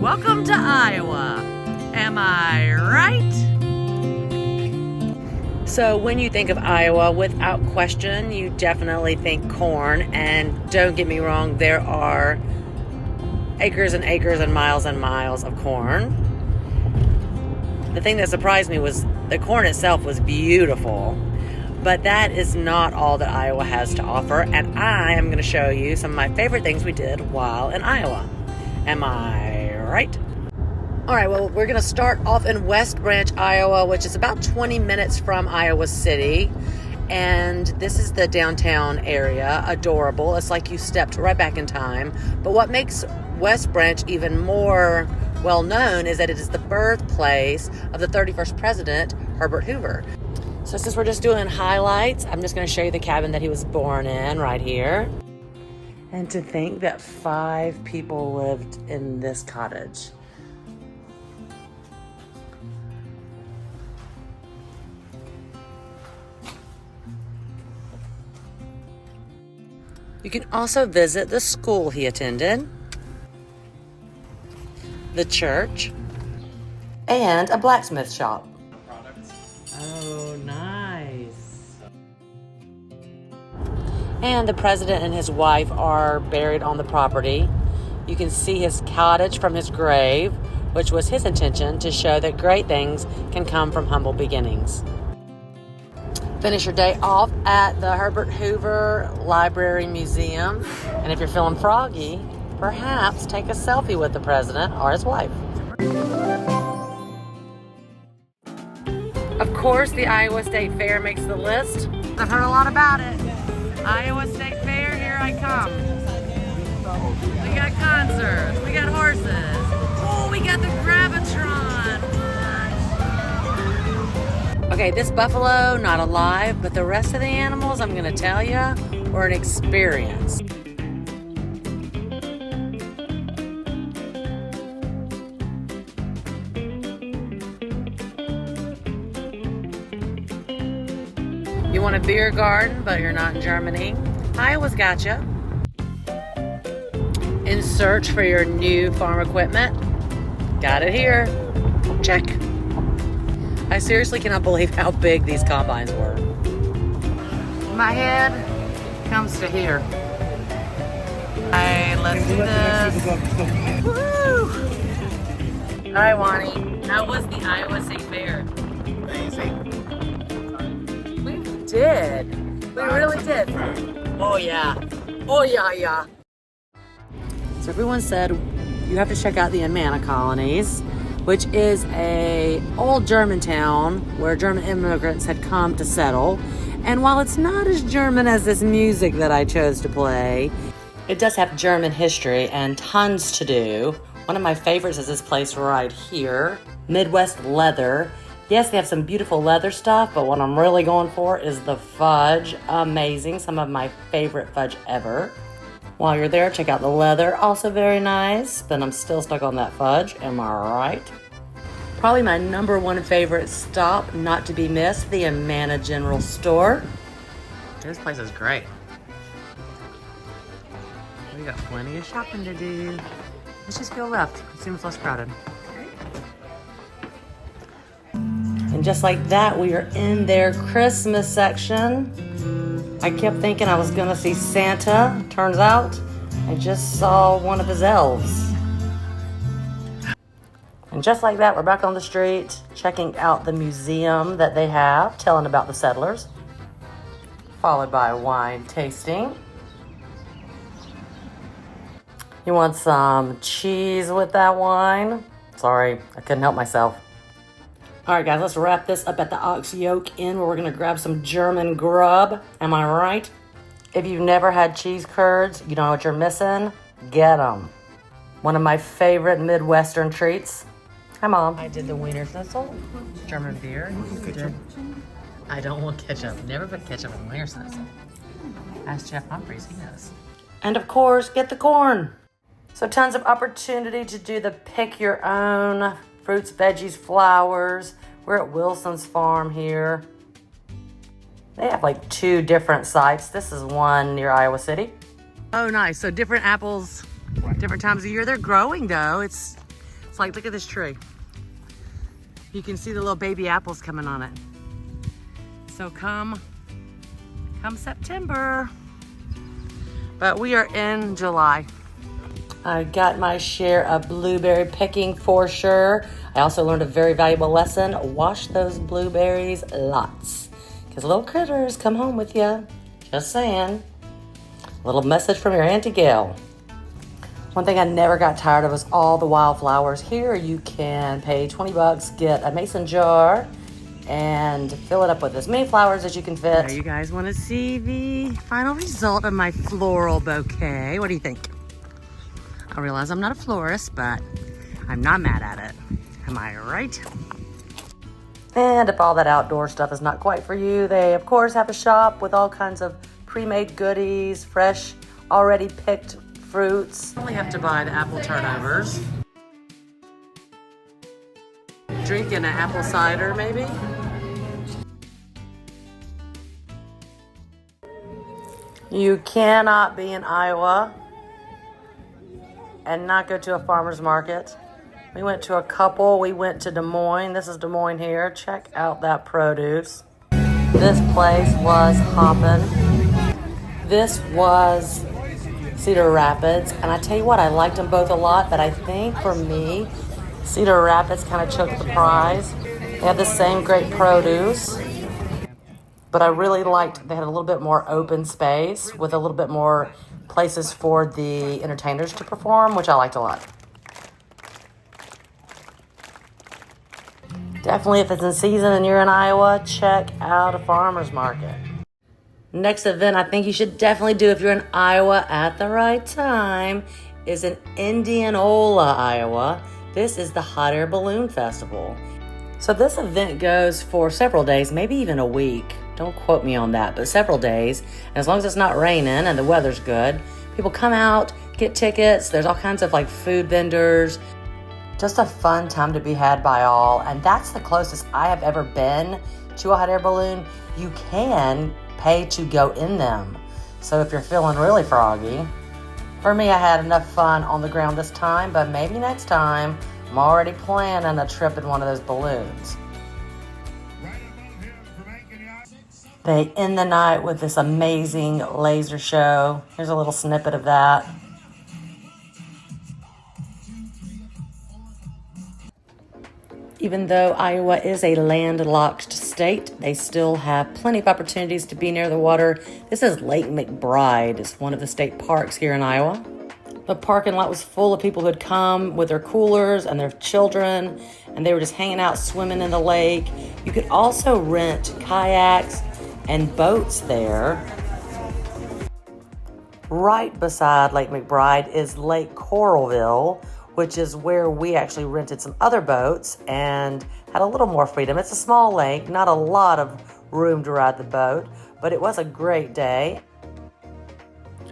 Welcome to Iowa. Am I right? So when you think of Iowa, without question, you definitely think corn. And don't get me wrong, there are acres and acres and miles of corn. The thing that surprised me was the corn itself was beautiful. But that is not all that Iowa has to offer. And I am going to show you some of my favorite things we did while in Iowa. Am I right? All right, well, we're going to start off in West Branch, Iowa, which is about 20 minutes from Iowa City. And this is the downtown area. Adorable. It's like you stepped right back in time. But what makes West Branch even more well known is that it is the birthplace of the 31st president, Herbert Hoover. So since we're just doing highlights, I'm just going to show you the cabin that he was born in right here. And to think that 5 people lived in this cottage. You can also visit the school he attended, the church, and a blacksmith shop. Oh, nice. And the president and his wife are buried on the property. You can see his cottage from his grave, which was his intention to show that great things can come from humble beginnings. Finish your day off at the Herbert Hoover Library Museum. And if you're feeling froggy, perhaps take a selfie with the president or his wife. Of course, the Iowa State Fair makes the list. I've heard a lot about it. Iowa State Fair, here I come. We got concerts, we got horses. Oh, we got the Gravitron. Okay, this buffalo, not alive, but the rest of the animals, I'm gonna tell you, were an experience. You want a beer garden, but you're not in Germany? Iowa's got you. In search for your new farm equipment? Got it here. Check. I seriously cannot believe how big these combines were. My head comes to here. Alright, let's do this. Woo! Alright, Wani, how was the Iowa State Fair? Amazing. We did. We really did. Oh yeah. Oh yeah. So everyone said you have to check out the Amana colonies, which is a old German town where German immigrants had come to settle. And while it's not as German as this music that I chose to play, it does have German history and tons to do. One of my favorites is this place right here, Midwest Leather. Yes, they have some beautiful leather stuff, but what I'm really going for is the fudge. Amazing, some of my favorite fudge ever. While you're there, check out the leather, also very nice, but I'm still stuck on that fudge, am I right? Probably my number one favorite stop, not to be missed, the Amana General Store. This place is great. We got plenty of shopping to do. Let's just go left, it seems less crowded. And just like that, we are in their Christmas section. I kept thinking I was gonna see Santa. Turns out, I just saw one of his elves. And just like that, we're back on the street, checking out the museum that they have, telling about the settlers, followed by wine tasting. You want some cheese with that wine? Sorry, I couldn't help myself. All right, guys, let's wrap this up at the Ox Yoke Inn where we're going to grab some German grub. Am I right? If you've never had cheese curds, you don't know what you're missing, get them. One of my favorite Midwestern treats. Hi, Mom. I did the Wiener Schnitzel, German beer. Ketchup? I don't want ketchup. Never put ketchup on Wiener Schnitzel. Ask Jeff Humphreys, he knows. And of course, get the corn. So tons of opportunity to do the pick your own fruits, veggies, flowers. We're at Wilson's farm here. They have like 2 different sites. This is one near Iowa City. Oh, nice. So different apples, different times of year. They're growing though. It's looks like. Look at this tree. You can see the little baby apples coming on it. So come September. But we are in July. I got my share of blueberry picking for sure. I also learned a very valuable lesson. Wash those blueberries lots, because little critters come home with you. Just saying. A little message from your Auntie Gail. One thing I never got tired of was all the wildflowers. Here you can pay 20 bucks, get a mason jar, and fill it up with as many flowers as you can fit. Now you guys want to see the final result of my floral bouquet. What do you think? I realize I'm not a florist, but I'm not mad at it. Am I right? And if all that outdoor stuff is not quite for you, they of course have a shop with all kinds of pre-made goodies, fresh, already picked fruits. Only have to buy the apple turnovers. Drinking an apple cider, maybe? You cannot be in Iowa and not go to a farmer's market. We went to a couple. We went to Des Moines. This is Des Moines here. Check out that produce. This place was hopping. This was Cedar Rapids. And I tell you what, I liked them both a lot, but I think for me, Cedar Rapids kind of took the prize. They had the same great produce, but I really liked, they had a little bit more open space with a little bit more places for the entertainers to perform, which I liked a lot. Definitely, if it's in season and you're in Iowa, check out a farmer's market. Next event I think you should definitely do if you're in Iowa at the right time is in Indianola, Iowa. This is the Hot Air Balloon Festival. So this event goes for several days, maybe even a week. Don't quote me on that, but several days. And as long as it's not raining and the weather's good, people come out, get tickets. There's all kinds of like food vendors. Just a fun time to be had by all. And that's the closest I have ever been to a hot air balloon. You can pay to go in them. So if you're feeling really froggy, for me, I had enough fun on the ground this time, but maybe next time, I'm already planning a trip in one of those balloons. They end the night with this amazing laser show. Here's a little snippet of that. Even though Iowa is a landlocked state, they still have plenty of opportunities to be near the water. This is Lake McBride. It's one of the state parks here in Iowa. The parking lot was full of people who had come with their coolers and their children, and they were just hanging out, swimming in the lake. You could also rent kayaks and boats there. Right beside Lake McBride is Lake Coralville, which is where we actually rented some other boats and had a little more freedom. It's a small lake, not a lot of room to ride the boat, but it was a great day.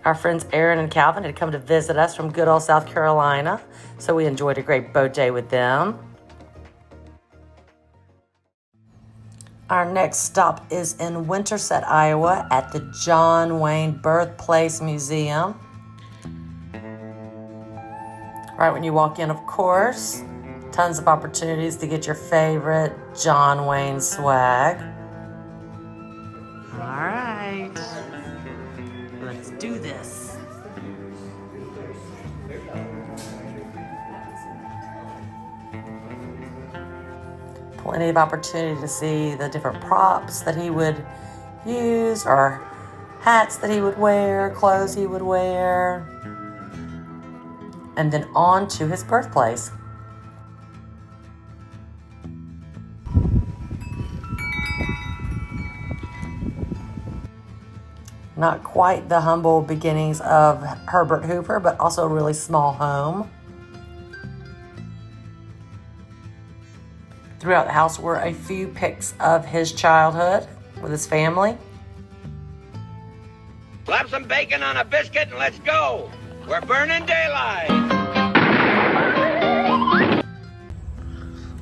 Our friends Aaron and Calvin had come to visit us from good old South Carolina, so we enjoyed a great boat day with them. Our next stop is in Winterset, Iowa at the John Wayne Birthplace Museum. Right when you walk in, of course, tons of opportunities to get your favorite John Wayne swag. All right, let's do this. Plenty of opportunity to see the different props that he would use, or hats that he would wear, clothes he would wear, and then on to his birthplace. Not quite the humble beginnings of Herbert Hoover, but also a really small home. Throughout the house were a few pics of his childhood with his family. Slap some bacon on a biscuit and let's go. We're burning daylight.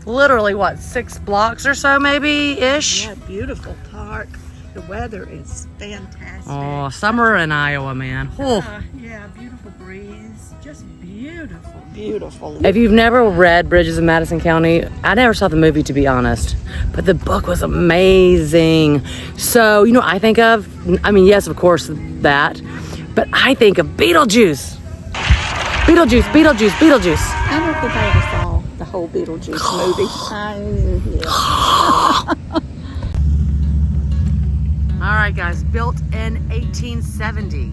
Literally, what, 6 blocks or so maybe-ish? Yeah, beautiful park. The weather is fantastic. Oh, summer in Iowa, man. Oh. Yeah, beautiful breeze. Just beautiful, beautiful. If you've never read Bridges in Madison County, I never saw the movie, to be honest, but the book was amazing. So, you know, I think of, I mean, yes, of course, that, but I think of Beetlejuice. Beetlejuice, Beetlejuice, Beetlejuice. I don't think I ever saw the whole Beetlejuice movie. All right, guys, built in 1870.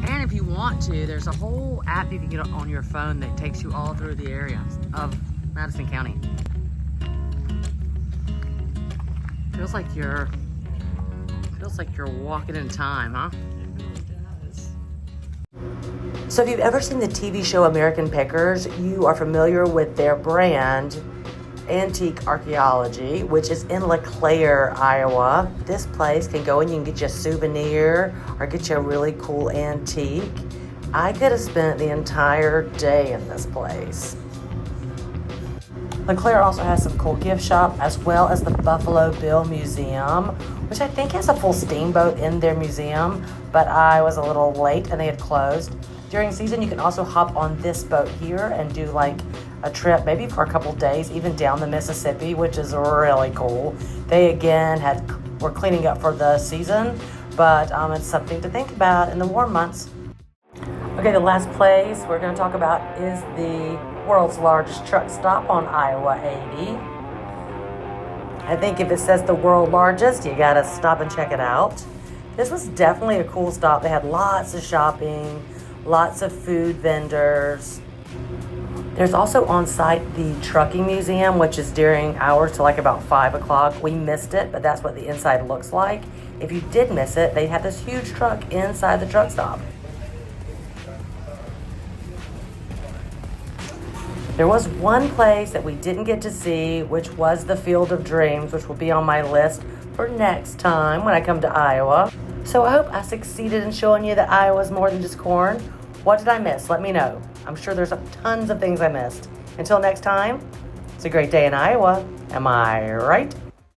And if you want to, there's a whole app you can get on your phone that takes you all through the area of Madison County. Feels like you're walking in time, huh? It really does. So if you've ever seen the TV show American Pickers, you are familiar with their brand, Antique Archaeology, which is in LeClaire, Iowa. This place can go and you can get you a souvenir or get you a really cool antique. I could have spent the entire day in this place. LeClaire also has some cool gift shop as well as the Buffalo Bill Museum, which I think has a full steamboat in their museum, but I was a little late and they had closed. During season, you can also hop on this boat here and do like a trip, maybe for a couple days, even down the Mississippi, which is really cool. They again were cleaning up for the season, but it's something to think about in the warm months. Okay, the last place we're going to talk about is the world's largest truck stop on Iowa 80. I think if it says the world largest, you got to stop and check it out. This was definitely a cool stop. They had lots of shopping, lots of food vendors. There's also on site the trucking museum, which is during hours to like about 5 o'clock. We missed it, but that's what the inside looks like. If you did miss it, they had this huge truck inside the truck stop. There was one place that we didn't get to see, which was the Field of Dreams, which will be on my list for next time when I come to Iowa. So I hope I succeeded in showing you that Iowa's more than just corn. What did I miss? Let me know. I'm sure there's tons of things I missed. Until next time, it's a great day in Iowa. Am I right?